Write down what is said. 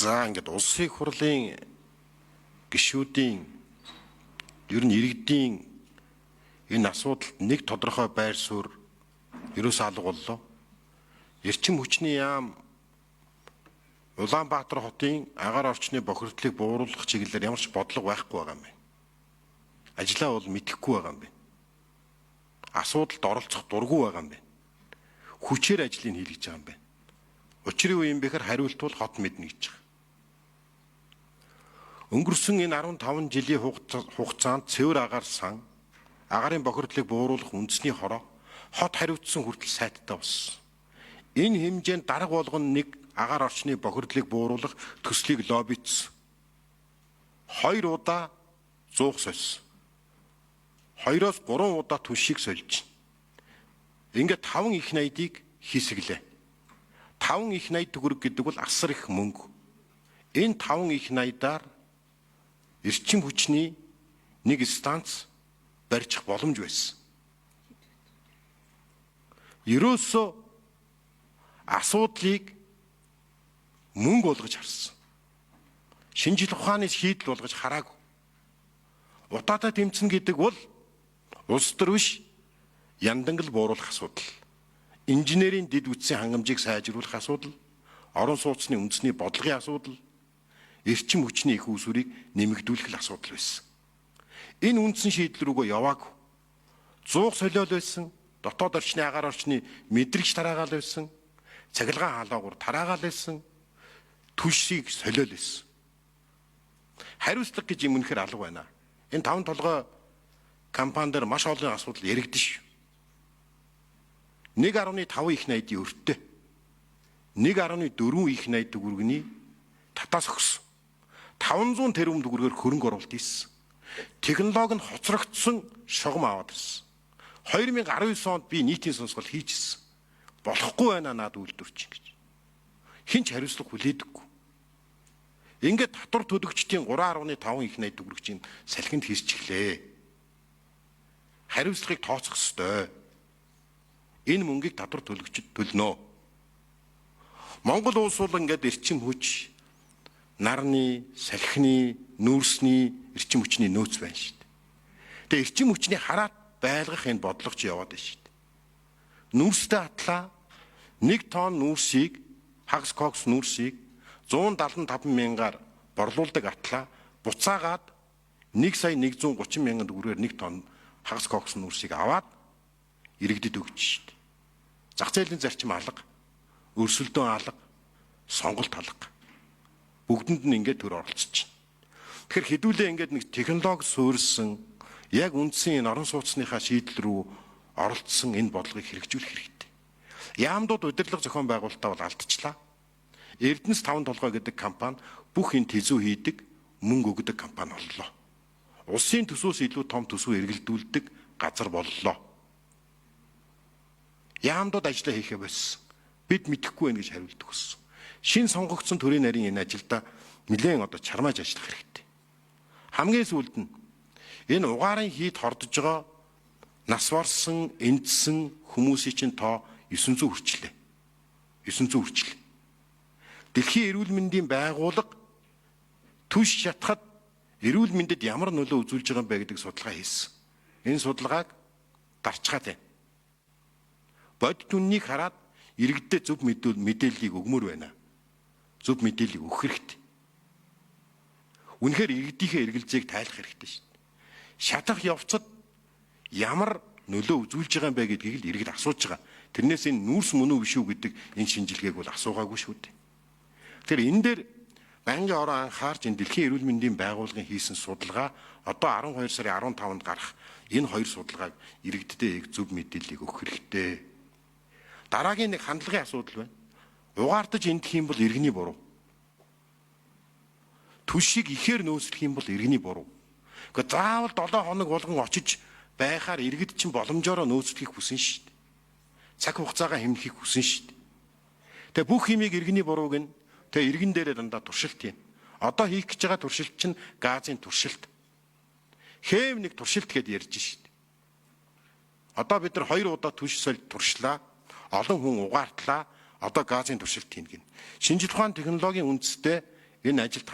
За ингээд улсын их хурлын гишүүдийн ер нь иргэдийн энэ асуудалд нэг тодорхой байр суурь ерөөс алга боллоо. Эрчим хүчний яам Улаанбаатар хотын агаар орчны бохирдлыг бууруулах чиглэлээр ямар ч бодлого байхгүй байгаа юм байна. Ажлаа бол мэдэхгүй байгаа юм байна. Асуудалд оролцох дургүй байгаа юм байна. Хүчээр ажлыг хийлгэж байгаа юм байна. Учрын үе юм бэхэр хариулт бол хот мэднэ гэж байгаа. Өнгөрсөн энэ 15 жилийн хугацаанд цэвэр агаар сан агарын бохирдлыг бууруулах үндэсний хороо хот хариуцсан хүртэл сайттай болсон. Энэ хэмжээнд дарга болгон нэг агаар орчны бохирдлыг бууруулах төслийг лоббидсан. 2 удаа зуух сольсон. 2-оос 3 удаа түншийг сольж. Ингээд 5 их найдыг хийсгэлээ. 5 их найд төгрөг гэдэг бол асар их мөнгө. Энэ 5 их найдаар эрчим хүчний нэг станц барьчих боломж байсан. Ерөөсөө асуудлыг мөнгө болгож харсан. Шинжлэх ухааны шийдэл болгож хараагүй. Утаатай тэмцэн гэдэг бол улс төр биш яндангал бууруулах асуудал. Инженерийн дэд үтсийн хангамжийг сайжруулах асуудал, орон сууцны үндэсний бодлогын асуудал, эрчим хүчний их үүсвэрийг нэмэгдүүлэх асуудал байсан. Энэ үндсэн шийдэл рүүгөө яваагүй. 100 солиол байсан, дотоод орчны агаар орчны мэдрэгч тараагаал байсан, цахилгаан хаалгаагаар тараагаал байсан, түлшийг солиол байсан. Хариуцлага гэж юм үнэхээр алга байна. Энэ 5 толгой компани дээр маш олон асуудал яригдсан шүү. 1.5 их найдын өртөө 1.4 их найд төгрөгний татаас өгсөн. 500 тэрбум төгрөгөөр хөрөнгө оруулалт хийсэн. Технологи нь хоцрогдсон шугам аваад ирсэн. 2019 онд би нийтийн сонсгол хийжсэн. Болохгүй байна наад үйлдвэрч гэж. Хинч хариуцлага хүлээдэггүй. Ингээд татвар төлөгчдийн 3.5 их найд төгрөгчийн салхинд хэрчглээ. Хариуцлагыг тооцох ёстой. Энэ мөнгийг татвар төлөгчд төлнө. Монгол улс бол ингээд эрчим хүч, нарны, салхины, нүүрсний эрчим хүчний нөөц байна шүү дээ. Тэгээ эрчим хүчний хараат байлгах энэ бодлогоч яваад байна шүү дээ. Нүүрстэй атлаа 1 тонн нүүрсийг, хагас кокс нүүрсийг 175 мянгаар борлуулдаг атлаа буцаагаад 1,130,000 төгрөгөөр 1 тонн хагас кокс нүүрсийг аваад иргэдэд өгч шүү дээ. Зах зээлийн зарчим алга, өрсөлдөөн алга, сонголт алга. Бүгдэнд нь ингээд төр оролцож байна. Тэгэхээр хэдүүлээ ингээд нэг технологи суурилсан яг үндсэн энэ орон сууцныхаа шийдэл рүү оролцсон энэ бодлогыг хэрэгжүүлэх хэрэгтэй. Яамдууд удирдлага зохион байгуулалтаа бол алдчихлаа. Эрдэнэс 5 толгой гэдэг компани бүх энэ тэзүү хийдэг, мөнгө өгдөг компани боллоо. Улсын төсвөөс илүү том төсөв эргэлдүүлдэг газар боллоо. Яамдууд ажиллаа хийхээ болсон. Бид мэдэхгүй байх гэж хариулдаг гэсэн. Шин сонгогдсон төрийн нарийн энэ ажилда нэлээд одоо чармааж ажиллах хэрэгтэй. Хамгийн сүүлд нь энэ угаарын хийд хордож байгаа нас барсан, эндсэн хүмүүсийн чинь тоо 900 хүрчлээ. 900 хүрчлээ. Дэлхийн эрүүл мэндийн байгууллага түш шатахад эрүүл мэндэд ямар нөлөө үзүүлж байгаа юм бэ гэдэг судалгаа хийсэн. Энэ судалгааг дарчгаад байна. Бодит үннийг хараад иргэдэд зөв мэдээллийг өгмөр байна. Зөв мэдээллийг өгөх хэрэгтэй. Үнэхээр иргэдийнхээ эргэлзээг тайлах хэрэгтэй шүү дээ. Шатах явцад ямар нөлөө үзүүлж байгаа юм бэ гэдгийг л иргэд асууж байгаа. Тэрнээс энэ нүүрс мөн үү биш үү гэдэг энэ шинжилгээг бол асуугаагүй шүү дээ. Тэгэхээр энэ дээр банкны орон анхаарч энэ дэлхийн эрүүл мэндийн байгууллагын хийсэн судалгаа одоо 12 сарын 15-нд гарах энэ 2 судалгааг иргэдэд зөв мэдээллийг өгөх хэрэгтэй. Дараагийн нэг хандлагын асуудал байна. Угаартаж эндэх юм бол иргэний буруу. Түшийг ихээр нөөцлөх юм бол иргэний буруу. Гэхдээ заавал 7 хоног болгон очиж байхаар иргэд чинь боломжоор нөөцлөхийг хүсэн шүү дээ. Цаг хугацаагаа хэмнэхийг хүсэн шүү дээ. Тэгээ бүх юмыг иргэний бурууг нь тэгээ иргэн дээрээ дандаа туршилт юм. Одоо хийх гэж байгаа туршилт чинь газын туршилт. Хэв нэг туршилт гэдээ ярьж шүү дээ. Одоо бид нар 2 удаа түш солид туршлаа. Олон хүн угаартлаа. Одоо газын туршилт хийнэ гин. Шинжлэх ухааны технологийн үндэстэй Энэ ажилд